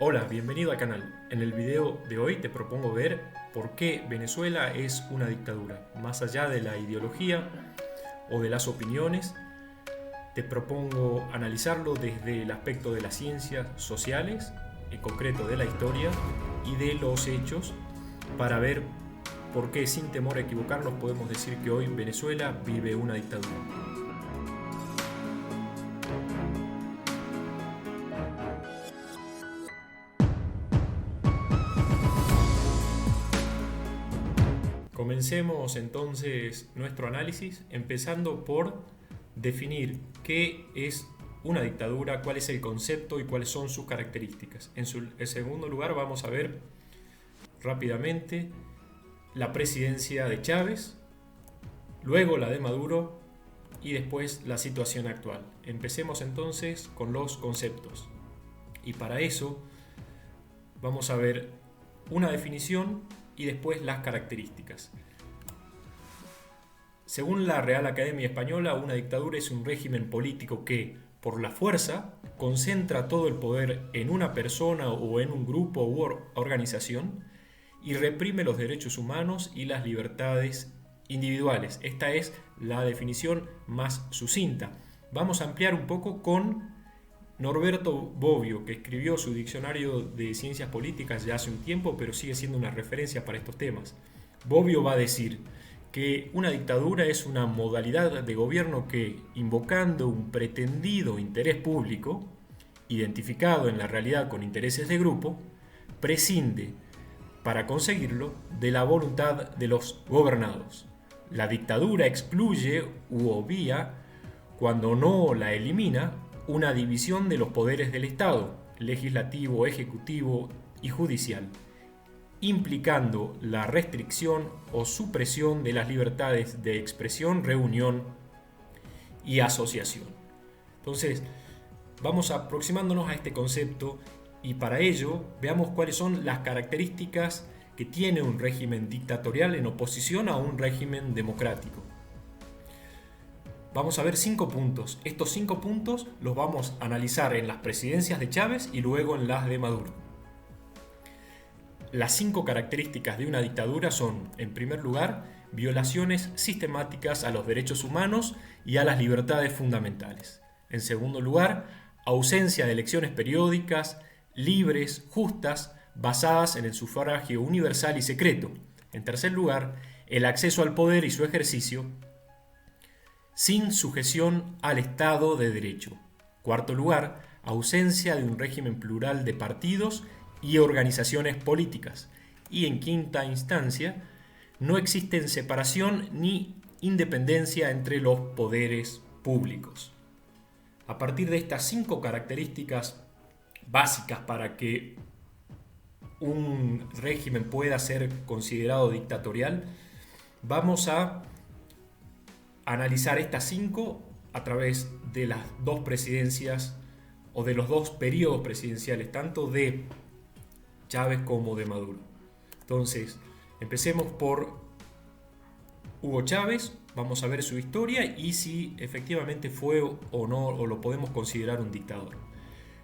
Hola, bienvenido al canal. En el video de hoy te propongo ver por qué Venezuela es una dictadura. Más allá de la ideología o de las opiniones, te propongo analizarlo desde el aspecto de las ciencias sociales, en concreto de la historia y de los hechos, para ver por qué sin temor a equivocarnos podemos decir que hoy Venezuela vive una dictadura. Comencemos entonces nuestro análisis empezando por definir qué es una dictadura, cuál es el concepto y cuáles son sus características. En segundo lugar vamos a ver rápidamente la presidencia de Chávez, luego la de Maduro y después la situación actual. Empecemos entonces con los conceptos. Y para eso vamos a ver una definición y después las características. Según la Real Academia Española, una dictadura es un régimen político que, por la fuerza, concentra todo el poder en una persona o en un grupo u organización y reprime los derechos humanos y las libertades individuales. Esta es la definición más sucinta. Vamos a ampliar un poco con Norberto Bobbio, que escribió su diccionario de ciencias políticas ya hace un tiempo, pero sigue siendo una referencia para estos temas. Bobbio va a decir que una dictadura es una modalidad de gobierno que, invocando un pretendido interés público, identificado en la realidad con intereses de grupo, prescinde, para conseguirlo, de la voluntad de los gobernados. La dictadura excluye u obvia, cuando no la elimina, una división de los poderes del Estado, legislativo, ejecutivo y judicial, implicando la restricción o supresión de las libertades de expresión, reunión y asociación. Entonces, vamos aproximándonos a este concepto y para ello veamos cuáles son las características que tiene un régimen dictatorial en oposición a un régimen democrático. Vamos a ver 5 puntos. Estos 5 puntos los vamos a analizar en las presidencias de Chávez y luego en las de Maduro. Las 5 características de una dictadura son, en primer lugar, violaciones sistemáticas a los derechos humanos y a las libertades fundamentales. En segundo lugar, ausencia de elecciones periódicas, libres, justas, basadas en el sufragio universal y secreto. En tercer lugar, el acceso al poder y su ejercicio sin sujeción al Estado de Derecho. Cuarto lugar, ausencia de un régimen plural de partidos y organizaciones políticas. Y en quinta instancia, no existen separación ni independencia entre los poderes públicos. A partir de estas 5 características básicas para que un régimen pueda ser considerado dictatorial, vamos a analizar estas 5 a través de las 2 presidencias o de los 2 periodos presidenciales, tanto de Chávez como de Maduro. Entonces, empecemos por Hugo Chávez, vamos a ver su historia y si efectivamente fue o no, o lo podemos considerar un dictador.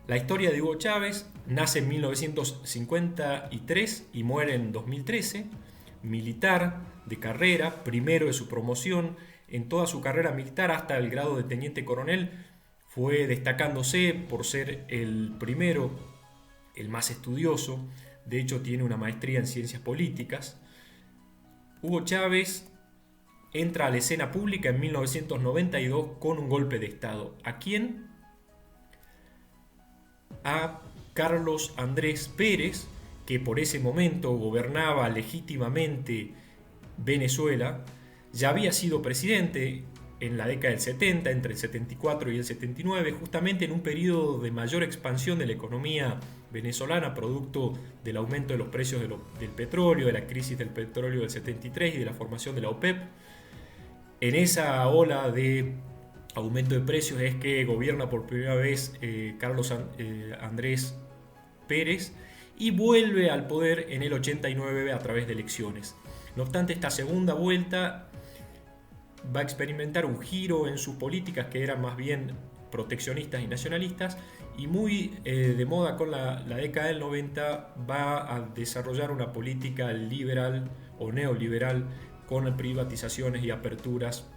La historia de Hugo Chávez: nace en 1953 y muere en 2013, militar de carrera, primero de su promoción. En toda su carrera militar hasta el grado de teniente coronel fue destacándose por ser el primero, el más estudioso. De hecho, tiene una maestría en ciencias políticas. Hugo Chávez entra a la escena pública en 1992 con un golpe de Estado. ¿A quién? A Carlos Andrés Pérez, que por ese momento gobernaba legítimamente Venezuela. Ya había sido presidente en la década del 70, entre el 74 y el 79, justamente en un periodo de mayor expansión de la economía venezolana, producto del aumento de los precios del petróleo, de la crisis del petróleo del 73 y de la formación de la OPEP. En esa ola de aumento de precios es que gobierna por primera vez Carlos Andrés Pérez y vuelve al poder en el 89 a través de elecciones. No obstante, esta segunda vuelta va a experimentar un giro en sus políticas que eran más bien proteccionistas y nacionalistas, y muy de moda con la década del 90 va a desarrollar una política liberal o neoliberal con privatizaciones y aperturas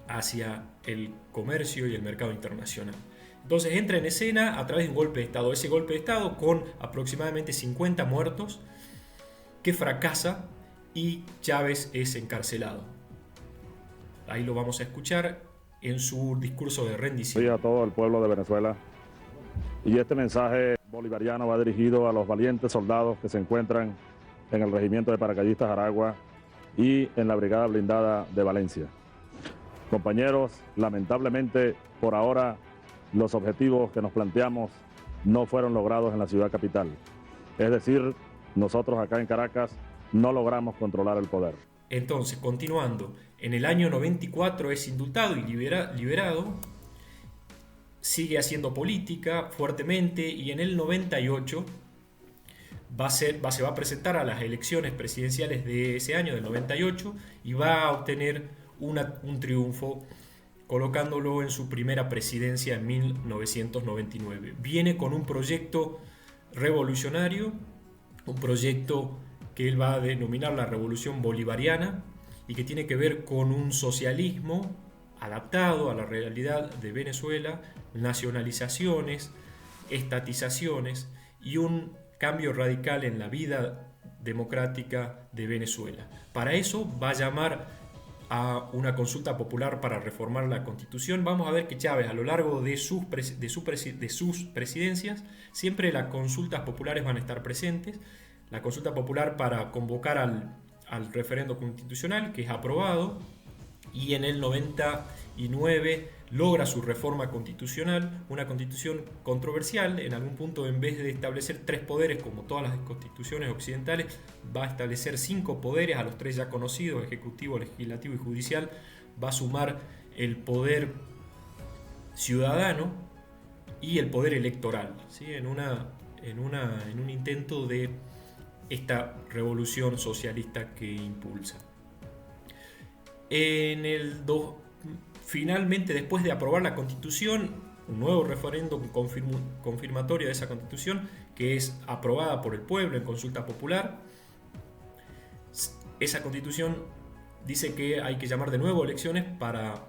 hacia el comercio y el mercado internacional. Entonces entra en escena a través de un golpe de Estado. Ese golpe de Estado con aproximadamente 50 muertos que fracasa y Chávez es encarcelado. Ahí lo vamos a escuchar en su discurso de rendición. A todo el pueblo de Venezuela. Y este mensaje bolivariano va dirigido a los valientes soldados que se encuentran en el Regimiento de Paracaidistas Aragua y en la Brigada Blindada de Valencia. Compañeros, lamentablemente por ahora los objetivos que nos planteamos no fueron logrados en la ciudad capital. Es decir, nosotros acá en Caracas no logramos controlar el poder. Entonces, continuando, en el año 94 es indultado y liberado, sigue haciendo política fuertemente y en el 98 se va a presentar a las elecciones presidenciales de ese año, del 98, y va a obtener un triunfo colocándolo en su primera presidencia en 1999. Viene con un proyecto revolucionario, un proyecto que él va a denominar la Revolución Bolivariana y que tiene que ver con un socialismo adaptado a la realidad de Venezuela, nacionalizaciones, estatizaciones y un cambio radical en la vida democrática de Venezuela. Para eso va a llamar a una consulta popular para reformar la Constitución. Vamos a ver que Chávez, a lo largo de sus presidencias, siempre las consultas populares van a estar presentes. La consulta popular para convocar al referendo constitucional, que es aprobado, y en el 99 logra su reforma constitucional, una constitución controversial. En algún punto, en vez de establecer 3 poderes como todas las constituciones occidentales, va a establecer 5 poderes, a los 3 ya conocidos: ejecutivo, legislativo y judicial. Va a sumar el poder ciudadano y el poder electoral, ¿sí? en un intento de esta revolución socialista que impulsa. Finalmente, después de aprobar la Constitución, un nuevo referéndum confirmatorio de esa Constitución, que es aprobada por el pueblo en consulta popular. Esa Constitución dice que hay que llamar de nuevo elecciones para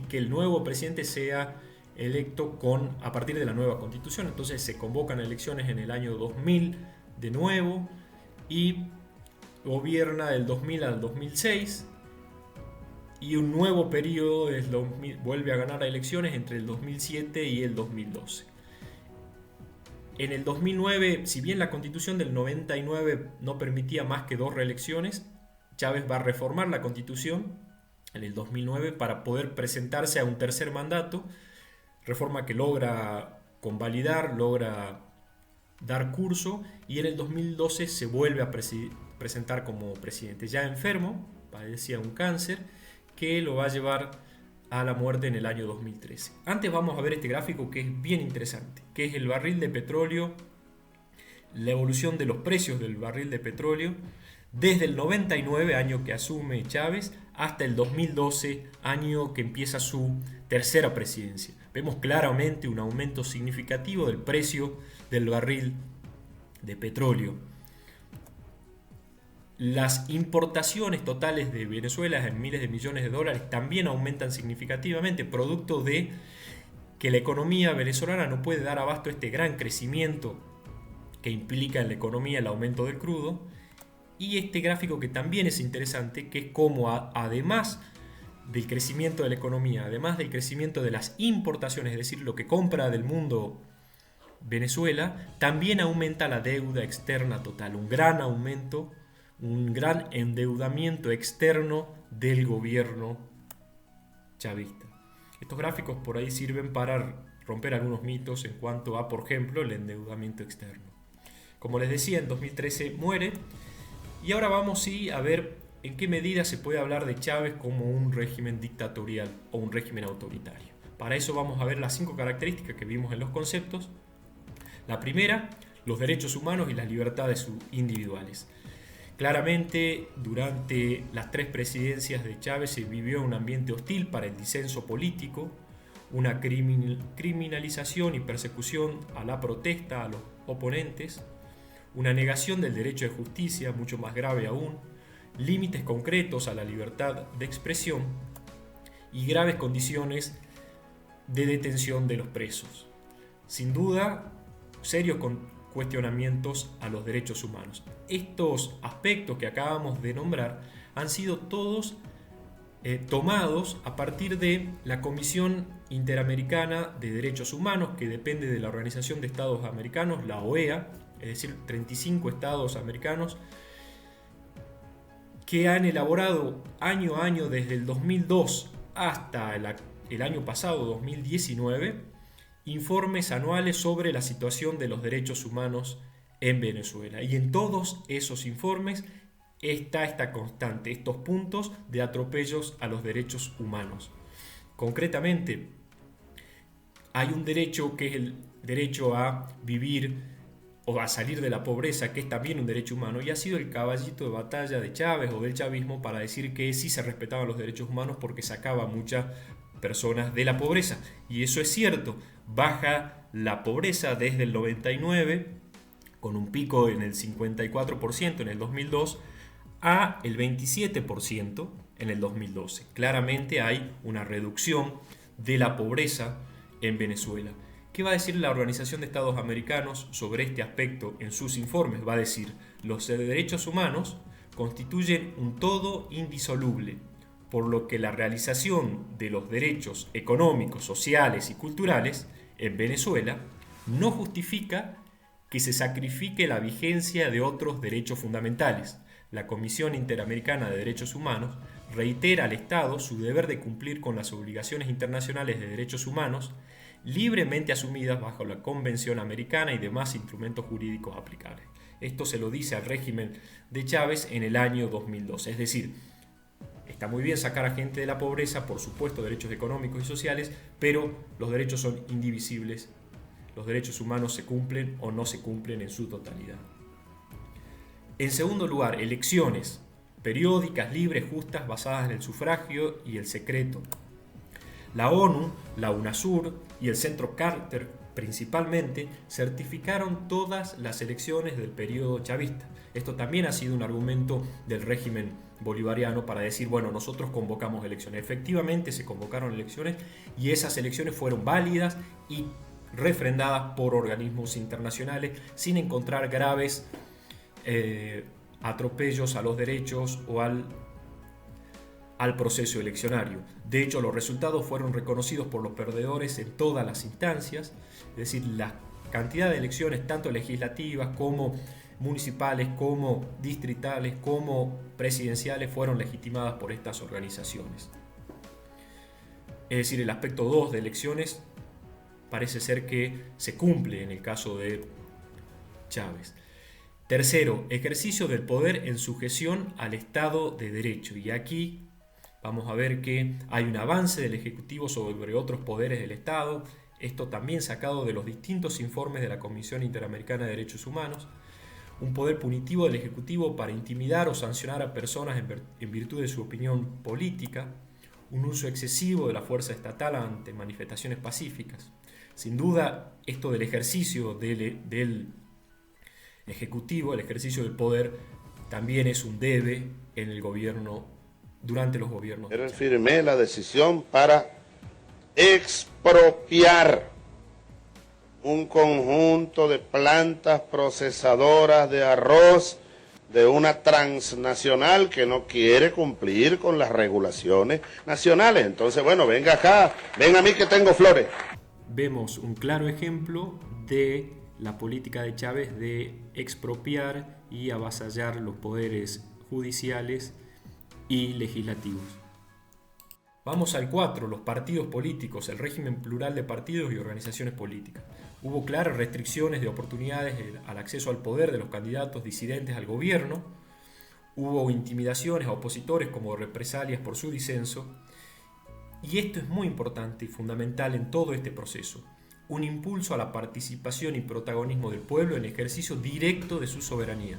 que el nuevo presidente sea electo a partir de la nueva Constitución. Entonces se convocan elecciones en el año 2000 de nuevo y gobierna del 2000 al 2006. Y un nuevo periodo vuelve a ganar elecciones entre el 2007 y el 2012. En el 2009, si bien la Constitución del 99 no permitía más que 2 reelecciones, Chávez va a reformar la Constitución en el 2009 para poder presentarse a un tercer mandato, reforma que logra convalidar, logra dar curso, y en el 2012 se vuelve a presentar como presidente. Ya enfermo, padecía un cáncer que lo va a llevar a la muerte en el año 2013. Antes vamos a ver este gráfico que es bien interesante, que es el barril de petróleo, la evolución de los precios del barril de petróleo desde el 99, año que asume Chávez, hasta el 2012, año que empieza su tercera presidencia. Vemos claramente un aumento significativo del precio del barril de petróleo. Las importaciones totales de Venezuela en miles de millones de dólares también aumentan significativamente, producto de que la economía venezolana no puede dar abasto a este gran crecimiento que implica en la economía el aumento del crudo. Y este gráfico, que también es interesante, que es cómo además del crecimiento de la economía, además del crecimiento de las importaciones, es decir, lo que compra del mundo Venezuela, también aumenta la deuda externa total, un gran aumento, un gran endeudamiento externo del gobierno chavista. Estos gráficos por ahí sirven para romper algunos mitos en cuanto a, por ejemplo, el endeudamiento externo. Como les decía, en 2013 muere, y ahora vamos a ver en qué medida se puede hablar de Chávez como un régimen dictatorial o un régimen autoritario. Para eso vamos a ver las 5 características que vimos en los conceptos. La primera, los derechos humanos y las libertades individuales. Claramente, durante las 3 presidencias de Chávez se vivió un ambiente hostil para el disenso político, una criminalización y persecución a la protesta, a los oponentes, una negación del derecho de justicia, mucho más grave aún, límites concretos a la libertad de expresión y graves condiciones de detención de los presos. Sin duda, serios cuestionamientos a los derechos humanos. Estos aspectos que acabamos de nombrar han sido todos tomados a partir de la Comisión Interamericana de Derechos Humanos, que depende de la Organización de Estados Americanos, la OEA, es decir, 35 estados americanos, que han elaborado año a año desde el 2002 hasta el año pasado, 2019, informes anuales sobre la situación de los derechos humanos en Venezuela. Y en todos esos informes está esta constante, estos puntos de atropellos a los derechos humanos. Concretamente, hay un derecho que es el derecho a vivir o a salir de la pobreza, que es también un derecho humano, y ha sido el caballito de batalla de Chávez o del chavismo para decir que sí se respetaban los derechos humanos porque sacaba a muchas personas de la pobreza. Y eso es cierto, baja la pobreza desde el 99, con un pico en el 54% en el 2002, a el 27% en el 2012. Claramente hay una reducción de la pobreza en Venezuela. ¿Qué va a decir la Organización de Estados Americanos sobre este aspecto en sus informes? Va a decir, los derechos humanos constituyen un todo indisoluble, por lo que la realización de los derechos económicos, sociales y culturales en Venezuela no justifica que se sacrifique la vigencia de otros derechos fundamentales. La Comisión Interamericana de Derechos Humanos reitera al Estado su deber de cumplir con las obligaciones internacionales de derechos humanos libremente asumidas bajo la Convención Americana y demás instrumentos jurídicos aplicables. Esto se lo dice al régimen de Chávez en el año 2012. Es decir, está muy bien sacar a gente de la pobreza, por supuesto, derechos económicos y sociales, pero los derechos son indivisibles. Los derechos humanos se cumplen o no se cumplen en su totalidad. En segundo lugar, elecciones periódicas, libres, justas, basadas en el sufragio y el secreto. La ONU, la UNASUR y el Centro Carter principalmente certificaron todas las elecciones del periodo chavista. Esto también ha sido un argumento del régimen bolivariano para decir, bueno, nosotros convocamos elecciones. Efectivamente se convocaron elecciones y esas elecciones fueron válidas y refrendadas por organismos internacionales sin encontrar graves atropellos a los derechos o al proceso eleccionario. De hecho, los resultados fueron reconocidos por los perdedores en todas las instancias, es decir, la cantidad de elecciones, tanto legislativas como municipales, como distritales, como presidenciales, fueron legitimadas por estas organizaciones. Es decir, el aspecto 2 de elecciones parece ser que se cumple en el caso de Chávez. Tercero, ejercicio del poder en sujeción al Estado de Derecho. Y aquí vamos a ver que hay un avance del Ejecutivo sobre otros poderes del Estado. Esto también sacado de los distintos informes de la Comisión Interamericana de Derechos Humanos. Un poder punitivo del Ejecutivo para intimidar o sancionar a personas en virtud de su opinión política. Un uso excesivo de la fuerza estatal ante manifestaciones pacíficas. Sin duda, esto del ejercicio del Ejecutivo, el ejercicio del poder, también es un debe en el gobierno, durante los gobiernos. Pero firmé la decisión para expropiar un conjunto de plantas procesadoras de arroz de una transnacional que no quiere cumplir con las regulaciones nacionales. Entonces, bueno, venga acá, ven a mí que tengo flores. Vemos un claro ejemplo de la política de Chávez de expropiar y avasallar los poderes judiciales y legislativos. Vamos al 4, los partidos políticos, el régimen plural de partidos y organizaciones políticas. Hubo claras restricciones de oportunidades al acceso al poder de los candidatos disidentes al gobierno. Hubo intimidaciones a opositores como represalias por su disenso. Y esto es muy importante y fundamental en todo este proceso. Un impulso a la participación y protagonismo del pueblo en ejercicio directo de su soberanía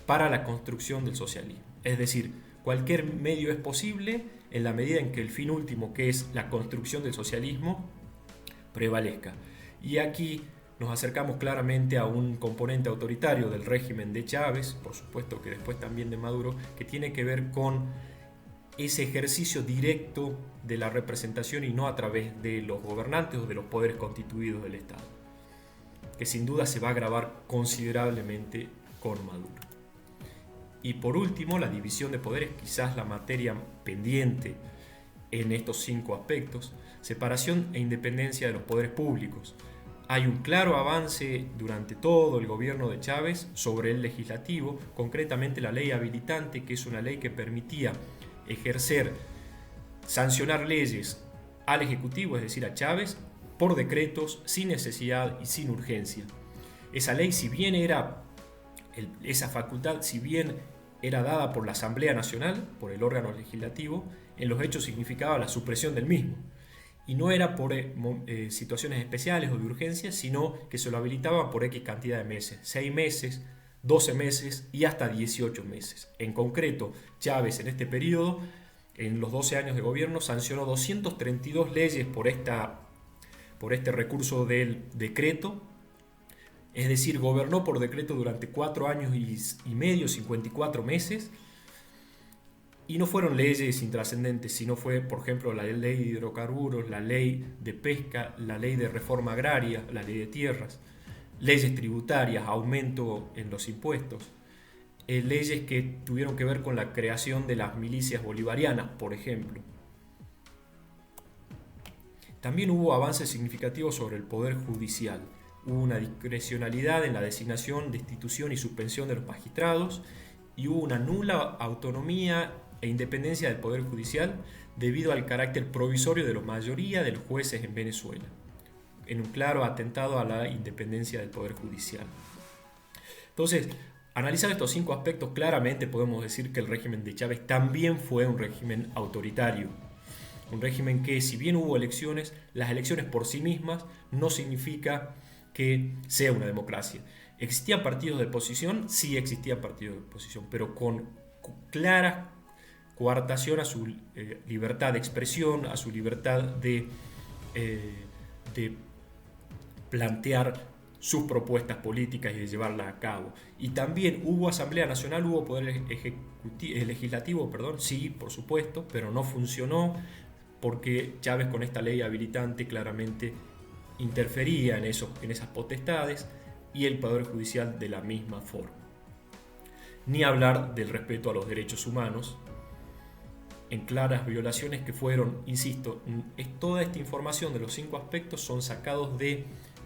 para la construcción del socialismo. Es decir, cualquier medio es posible en la medida en que el fin último, que es la construcción del socialismo, prevalezca. Y aquí nos acercamos claramente a un componente autoritario del régimen de Chávez, por supuesto que después también de Maduro, que tiene que ver con ese ejercicio directo de la representación y no a través de los gobernantes o de los poderes constituidos del Estado, que sin duda se va a agravar considerablemente con Maduro. Y por último, la división de poderes, quizás la materia pendiente en estos 5 aspectos: separación e independencia de los poderes públicos. Hay un claro avance durante todo el gobierno de Chávez sobre el legislativo, concretamente la ley habilitante, que es una ley que permitía ejercer, sancionar leyes al Ejecutivo, es decir, a Chávez, por decretos, sin necesidad y sin urgencia. Esa ley, esa facultad, si bien era dada por la Asamblea Nacional, por el órgano legislativo, en los hechos significaba la supresión del mismo. Y no era por situaciones especiales o de urgencia, sino que se lo habilitaban por X cantidad de meses, 6 meses, 12 meses y hasta 18 meses. En concreto, Chávez en este periodo, en los 12 años de gobierno, sancionó 232 leyes por este recurso del decreto. Es decir, gobernó por decreto durante 4 años y medio, 54 meses. Y no fueron leyes intrascendentes, sino fue, por ejemplo, la ley de hidrocarburos, la ley de pesca, la ley de reforma agraria, la ley de tierras, leyes tributarias, aumento en los impuestos, leyes que tuvieron que ver con la creación de las milicias bolivarianas, por ejemplo. También hubo avances significativos sobre el Poder Judicial. Hubo una discrecionalidad en la designación, destitución y suspensión de los magistrados, y hubo una nula autonomía e independencia del Poder Judicial debido al carácter provisorio de la mayoría de los jueces en Venezuela, en un claro atentado a la independencia del Poder Judicial. Entonces, analizando estos 5 aspectos, claramente podemos decir que el régimen de Chávez también fue un régimen autoritario. Un régimen que, si bien hubo elecciones, las elecciones por sí mismas no significa que sea una democracia. ¿Existían partidos de oposición? Sí existían partidos de oposición, pero con clara coartación a su libertad de expresión, a su libertad de plantear sus propuestas políticas y de llevarlas a cabo. Y también hubo Asamblea Nacional, hubo Poder Legislativo, sí, por supuesto, pero no funcionó porque Chávez, con esta ley habilitante, claramente interfería en esas potestades, y el Poder Judicial de la misma forma. Ni hablar del respeto a los derechos humanos, en claras violaciones que fueron, insisto, toda esta información de los 5 aspectos son sacados de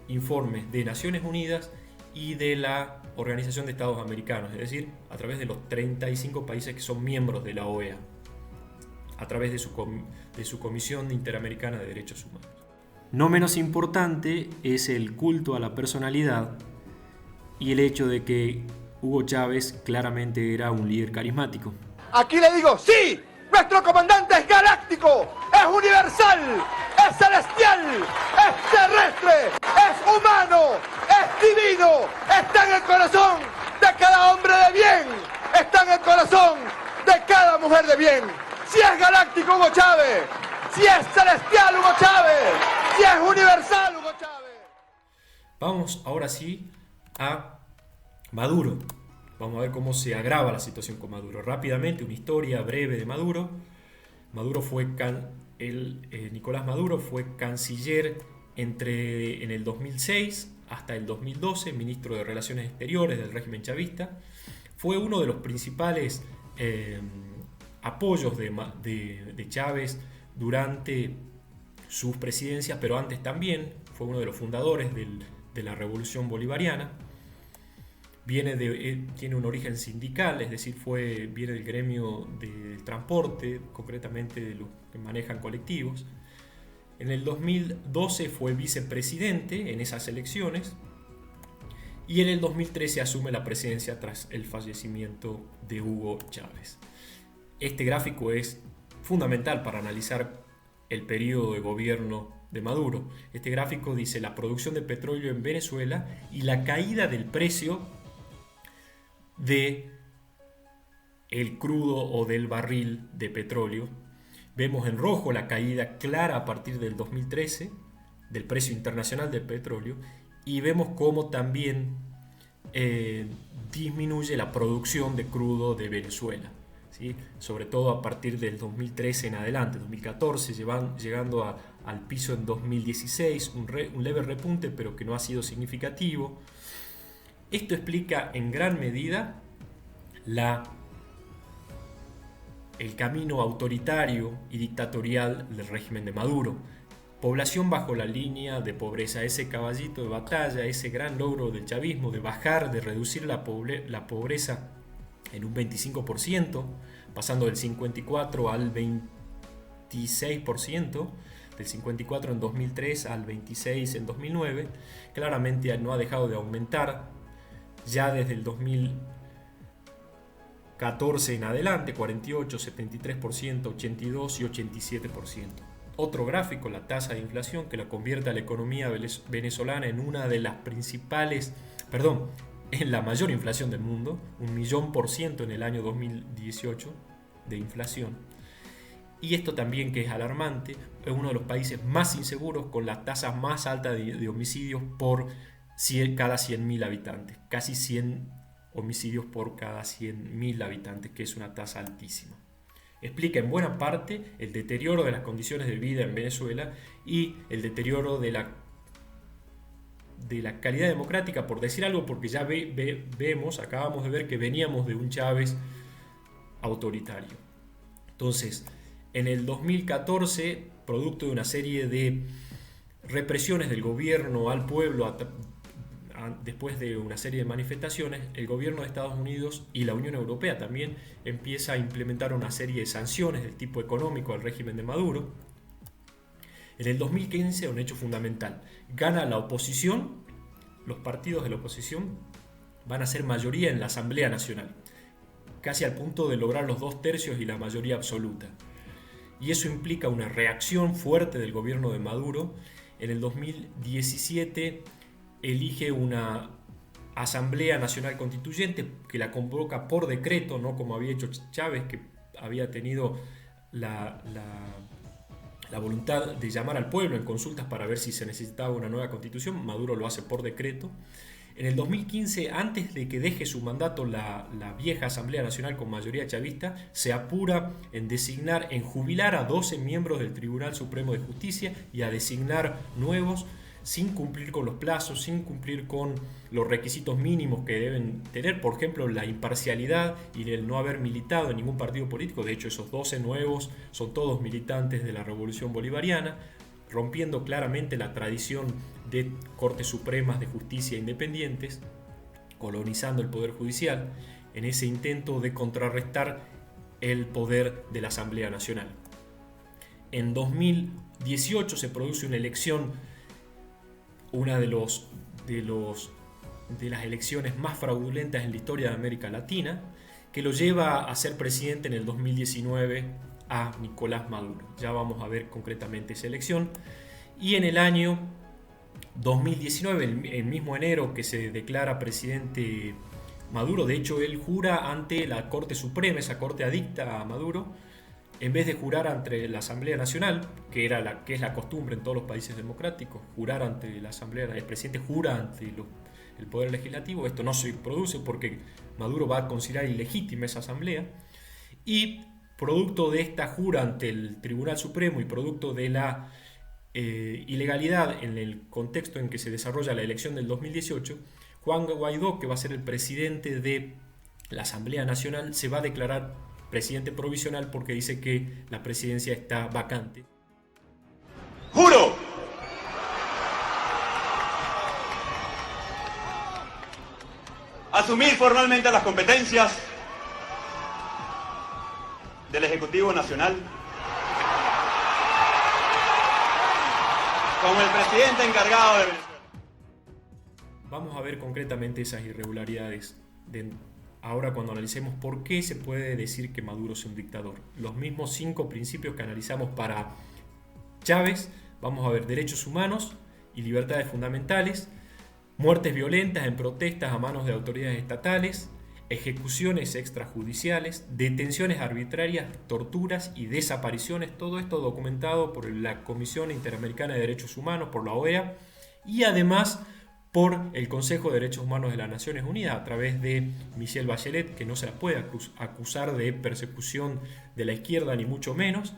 informes de Naciones Unidas y de la Organización de Estados Americanos, es decir, a través de los 35 países que son miembros de la OEA, a través de su Comisión Interamericana de Derechos Humanos. No menos importante es el culto a la personalidad y el hecho de que Hugo Chávez claramente era un líder carismático. Aquí le digo, sí, nuestro comandante es galáctico, es universal, es celestial, es terrestre, es humano, es divino, está en el corazón de cada hombre de bien, está en el corazón de cada mujer de bien. Si es galáctico Hugo Chávez, si es celestial Hugo Chávez, si es universal Hugo Chávez. Vamos ahora sí a Maduro. Vamos a ver cómo se agrava la situación con Maduro. Rápidamente, una historia breve de Maduro. Nicolás Maduro fue canciller en el 2006 hasta el 2012, ministro de Relaciones Exteriores del régimen chavista. Fue uno de los principales apoyos de Chávez durante sus presidencias, pero antes también. Fue uno de los fundadores de la Revolución Bolivariana. Tiene un origen sindical, es decir, viene del gremio del transporte, concretamente de los que manejan colectivos. En el 2012 fue vicepresidente en esas elecciones y en el 2013 asume la presidencia tras el fallecimiento de Hugo Chávez. Este gráfico es fundamental para analizar el periodo de gobierno de Maduro. Este gráfico dice la producción de petróleo en Venezuela y la caída del precio de el crudo o del barril de petróleo Vemos en rojo la caída clara a partir del 2013 del precio internacional del petróleo y vemos cómo también disminuye la producción de crudo de Venezuela, ¿sí? Sobre todo a partir del 2013 en adelante, 2014, llegando al piso en 2016, un leve repunte pero que no ha sido significativo. Esto explica en gran medida el camino autoritario y dictatorial del régimen de Maduro. Población bajo la línea de pobreza, ese caballito de batalla, ese gran logro del chavismo de reducir la pobreza en un 25%, pasando del 54% al 26%, del 54% en 2003 al 26% en 2009, claramente no ha dejado de aumentar ya desde el 2014 en adelante, 48%, 73%, 82% y 87%. Otro gráfico, la tasa de inflación, que la convierte a la economía venezolana en una de las en la mayor inflación del mundo, 1.000.000% en el año 2018 de inflación. Y esto también, que es alarmante, es uno de los países más inseguros con las tasas más altas de homicidios por cada 100.000 habitantes, casi 100 homicidios por cada 100.000 habitantes, que es una tasa altísima. Explica en buena parte el deterioro de las condiciones de vida en Venezuela y el deterioro de la calidad democrática, por decir algo, porque ya acabamos de ver que veníamos de un Chávez autoritario. Entonces, en el 2014, producto de una serie de represiones del gobierno al pueblo, después de una serie de manifestaciones, el gobierno de Estados Unidos y la Unión Europea también empieza a implementar una serie de sanciones del tipo económico al régimen de Maduro. En el 2015, un hecho fundamental: gana la oposición, los partidos de la oposición van a ser mayoría en la Asamblea Nacional, casi al punto de lograr los 2/3 y la mayoría absoluta. Y eso implica una reacción fuerte del gobierno de Maduro. En el 2017 elige una Asamblea Nacional Constituyente que la convoca por decreto, no como había hecho Chávez, que había tenido la voluntad de llamar al pueblo en consultas para ver si se necesitaba una nueva constitución. Maduro lo hace por decreto. En el 2015, antes de que deje su mandato la vieja Asamblea Nacional con mayoría chavista, se apura en jubilar a 12 miembros del Tribunal Supremo de Justicia y a designar nuevos, sin cumplir con los plazos, sin cumplir con los requisitos mínimos que deben tener, por ejemplo, la imparcialidad y el no haber militado en ningún partido político. De hecho, esos 12 nuevos son todos militantes de la Revolución Bolivariana, rompiendo claramente la tradición de Cortes Supremas de Justicia independientes, colonizando el Poder Judicial, en ese intento de contrarrestar el poder de la Asamblea Nacional. En 2018 se produce una elección, una de las elecciones más fraudulentas en la historia de América Latina, que lo lleva a ser presidente en el 2019 a Nicolás Maduro. Ya vamos a ver concretamente esa elección. Y en el año 2019, el mismo enero que se declara presidente Maduro, de hecho él jura ante la Corte Suprema, esa corte adicta a Maduro, en vez de jurar ante la Asamblea Nacional, que es la costumbre en todos los países democráticos, jurar ante la Asamblea, el presidente jura ante el Poder Legislativo. Esto no se produce porque Maduro va a considerar ilegítima esa Asamblea, y producto de esta jura ante el Tribunal Supremo y producto de la ilegalidad en el contexto en que se desarrolla la elección del 2018, Juan Guaidó, que va a ser el presidente de la Asamblea Nacional, se va a declarar presidente provisional porque dice que la presidencia está vacante. ¡Juro! Asumir formalmente las competencias del Ejecutivo Nacional como el presidente encargado de Venezuela. Vamos a ver concretamente esas irregularidades ahora cuando analicemos por qué se puede decir que Maduro es un dictador. Los mismos 5 principios que analizamos para Chávez. Vamos a ver derechos humanos y libertades fundamentales, muertes violentas en protestas a manos de autoridades estatales, ejecuciones extrajudiciales, detenciones arbitrarias, torturas y desapariciones. Todo esto documentado por la Comisión Interamericana de Derechos Humanos, por la OEA, y además por el Consejo de Derechos Humanos de las Naciones Unidas a través de Michelle Bachelet, que no se la puede acusar de persecución de la izquierda ni mucho menos.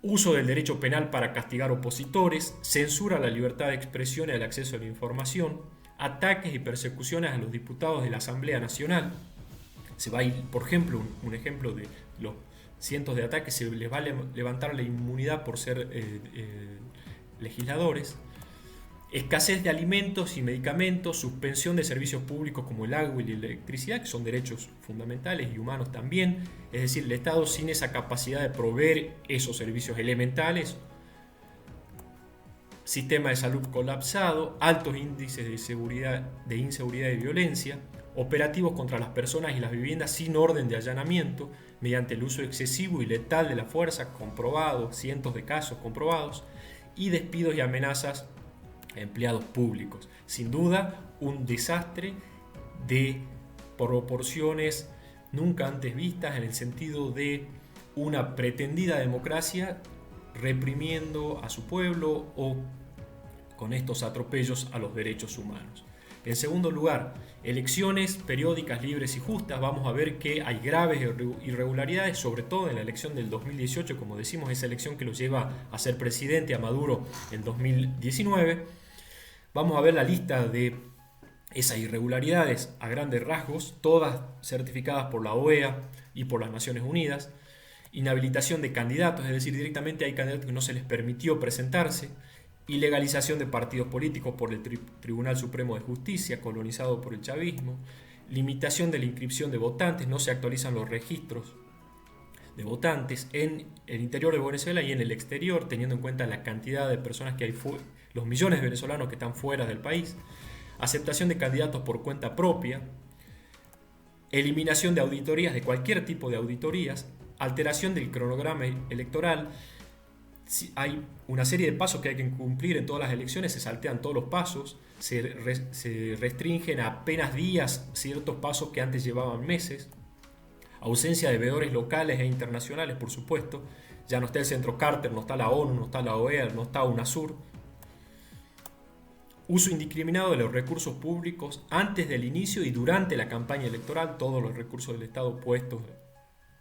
Uso del derecho penal para castigar opositores, censura a la libertad de expresión y al acceso a la información, ataques y persecuciones a los diputados de la Asamblea Nacional. Se va a ir, por ejemplo, un ejemplo de los cientos de ataques, se les va a levantar la inmunidad por ser legisladores. Escasez de alimentos y medicamentos, suspensión de servicios públicos como el agua y la electricidad, que son derechos fundamentales y humanos también. Es decir, el Estado sin esa capacidad de proveer esos servicios elementales. Sistema de salud colapsado, altos índices de inseguridad y violencia, operativos contra las personas y las viviendas sin orden de allanamiento, mediante el uso excesivo y letal de la fuerza, comprobado, cientos de casos comprobados, y despidos y amenazas a empleados públicos. Sin duda, un desastre de proporciones nunca antes vistas, en el sentido de una pretendida democracia reprimiendo a su pueblo o con estos atropellos a los derechos humanos. En segundo lugar, elecciones periódicas, libres y justas. Vamos a ver que hay graves irregularidades, sobre todo en la elección del 2018, como decimos, esa elección que lo lleva a ser presidente a Maduro en 2019. Vamos a ver la lista de esas irregularidades a grandes rasgos, todas certificadas por la OEA y por las Naciones Unidas. Inhabilitación de candidatos, es decir, directamente hay candidatos que no se les permitió presentarse. Ilegalización de partidos políticos por el Tribunal Supremo de Justicia, colonizado por el chavismo. Limitación de la inscripción de votantes, no se actualizan los registros de votantes en el interior de Venezuela y en el exterior, teniendo en cuenta la cantidad de personas que hay, los millones de venezolanos que están fuera del país. Aceptación de candidatos por cuenta propia. Eliminación de auditorías, de cualquier tipo de auditorías. Alteración del cronograma electoral. Hay una serie de pasos que hay que cumplir en todas las elecciones, se saltean todos los pasos, se restringen a apenas días ciertos pasos que antes llevaban meses. Ausencia de veedores locales e internacionales, por supuesto. Ya no está el Centro Carter, no está la ONU, no está la OEA, no está UNASUR. Uso indiscriminado de los recursos públicos antes del inicio y durante la campaña electoral, todos los recursos del Estado puestos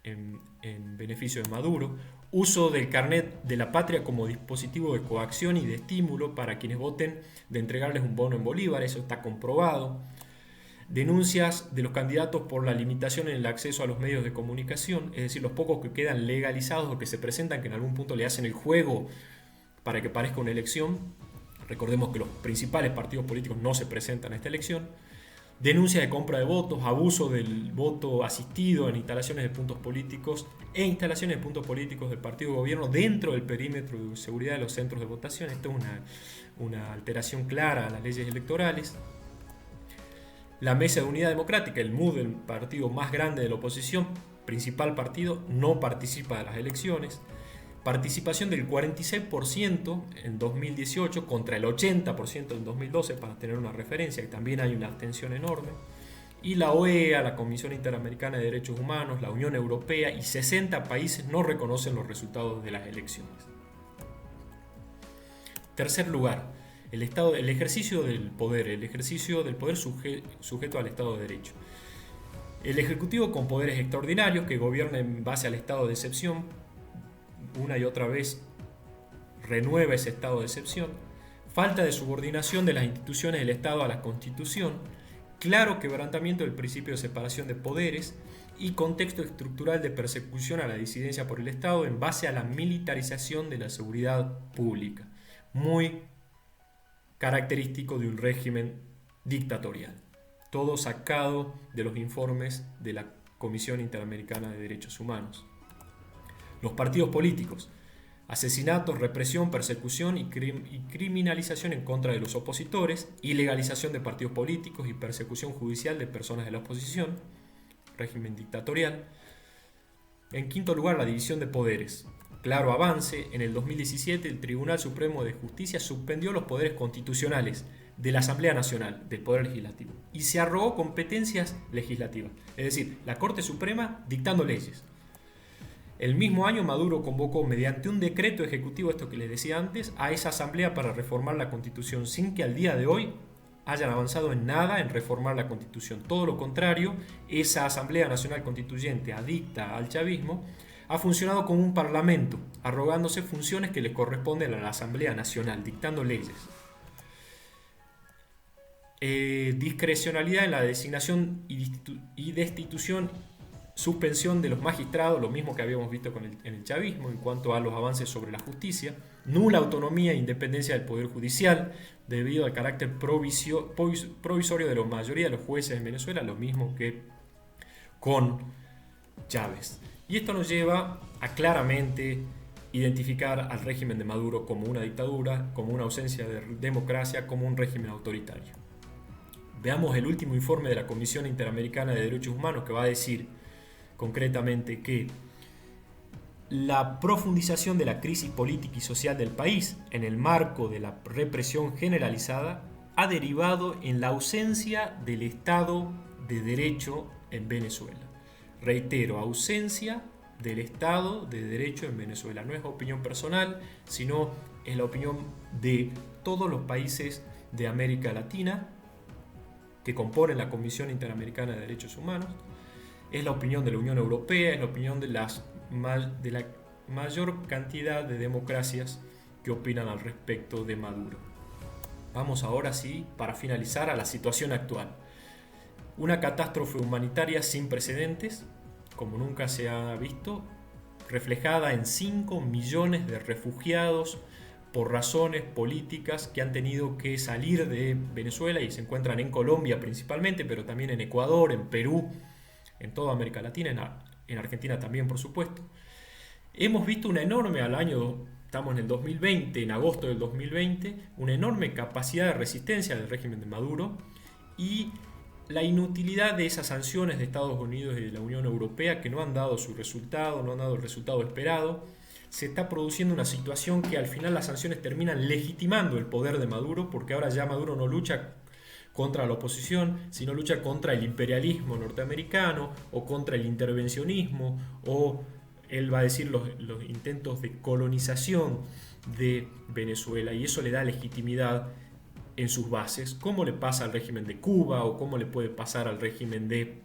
en beneficio de Maduro. Uso del carnet de la patria como dispositivo de coacción y de estímulo para quienes voten, de entregarles un bono en bolívar, eso está comprobado. Denuncias de los candidatos por la limitación en el acceso a los medios de comunicación, es decir, los pocos que quedan legalizados o que se presentan, que en algún punto le hacen el juego para que parezca una elección. Recordemos que los principales partidos políticos no se presentan a esta elección. Denuncia de compra de votos, abuso del voto asistido en instalaciones de puntos políticos e instalaciones de puntos políticos del partido de gobierno dentro del perímetro de seguridad de los centros de votación. Esto es una alteración clara a las leyes electorales. La Mesa de Unidad Democrática, el MUD, el partido más grande de la oposición, principal partido, no participa de las elecciones. Participación del 46% en 2018 contra el 80% en 2012, para tener una referencia, que también hay una abstención enorme. Y la OEA, la Comisión Interamericana de Derechos Humanos, la Unión Europea y 60 países no reconocen los resultados de las elecciones. Tercer lugar, el ejercicio del poder sujeto al Estado de Derecho. El Ejecutivo con poderes extraordinarios que gobierna en base al estado de excepción, una y otra vez renueva ese estado de excepción. Falta de subordinación de las instituciones del Estado a la Constitución, claro quebrantamiento del principio de separación de poderes y contexto estructural de persecución a la disidencia por el Estado en base a la militarización de la seguridad pública, muy característico de un régimen dictatorial. Todo sacado de los informes de la Comisión Interamericana de Derechos Humanos. Los partidos políticos, asesinatos, represión, persecución y criminalización en contra de los opositores, ilegalización de partidos políticos y persecución judicial de personas de la oposición, régimen dictatorial. En quinto lugar, la división de poderes. Claro avance, en el 2017 el Tribunal Supremo de Justicia suspendió los poderes constitucionales, de la Asamblea Nacional, del Poder Legislativo, y se arrogó competencias legislativas, es decir, la Corte Suprema dictando leyes. El mismo año Maduro convocó mediante un decreto ejecutivo, esto que les decía antes, a esa asamblea para reformar la Constitución, sin que al día de hoy hayan avanzado en nada en reformar la Constitución. Todo lo contrario, esa Asamblea Nacional Constituyente, adicta al chavismo, ha funcionado como un parlamento, arrogándose funciones que le corresponden a la Asamblea Nacional, dictando leyes. Discrecionalidad en la designación y destitución, suspensión de los magistrados, lo mismo que habíamos visto en el chavismo en cuanto a los avances sobre la justicia, nula autonomía e independencia del Poder Judicial debido al carácter provisorio de la mayoría de los jueces en Venezuela, lo mismo que con Chávez. Y esto nos lleva a claramente identificar al régimen de Maduro como una dictadura, como una ausencia de democracia, como un régimen autoritario. Veamos el último informe de la Comisión Interamericana de Derechos Humanos, que va a decir concretamente que la profundización de la crisis política y social del país en el marco de la represión generalizada ha derivado en la ausencia del Estado de Derecho en Venezuela. Reitero, ausencia del Estado de Derecho en Venezuela. No es opinión personal, sino es la opinión de todos los países de América Latina que componen la Comisión Interamericana de Derechos Humanos. Es la opinión de la Unión Europea, es la opinión de la mayor cantidad de democracias que opinan al respecto de Maduro. Vamos ahora sí, para finalizar, a la situación actual. Una catástrofe humanitaria sin precedentes, como nunca se ha visto, reflejada en 5 millones de refugiados por razones políticas que han tenido que salir de Venezuela y se encuentran en Colombia principalmente, pero también en Ecuador, en Perú, en toda América Latina, en Argentina también, por supuesto. Hemos visto una enorme, estamos en el 2020, en agosto del 2020, una enorme capacidad de resistencia del régimen de Maduro y la inutilidad de esas sanciones de Estados Unidos y de la Unión Europea que no han dado su resultado, no han dado el resultado esperado. Se está produciendo una situación que al final las sanciones terminan legitimando el poder de Maduro, porque ahora ya Maduro no lucha contra la oposición, sino lucha contra el imperialismo norteamericano o contra el intervencionismo, o él va a decir los intentos de colonización de Venezuela, y eso le da legitimidad en sus bases, como le pasa al régimen de Cuba o como le puede pasar al régimen de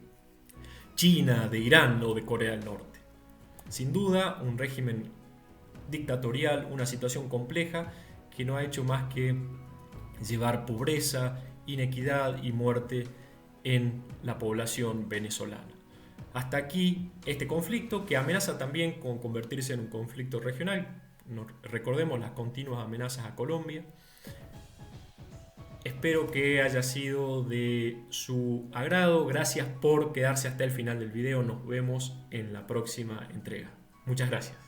China, de Irán o de Corea del Norte. Sin duda, un régimen dictatorial, una situación compleja que no ha hecho más que llevar pobreza, inequidad y muerte en la población venezolana. Hasta aquí este conflicto, que amenaza también con convertirse en un conflicto regional. Recordemos las continuas amenazas a Colombia. Espero que haya sido de su agrado. Gracias por quedarse hasta el final del video. Nos vemos en la próxima entrega. Muchas gracias.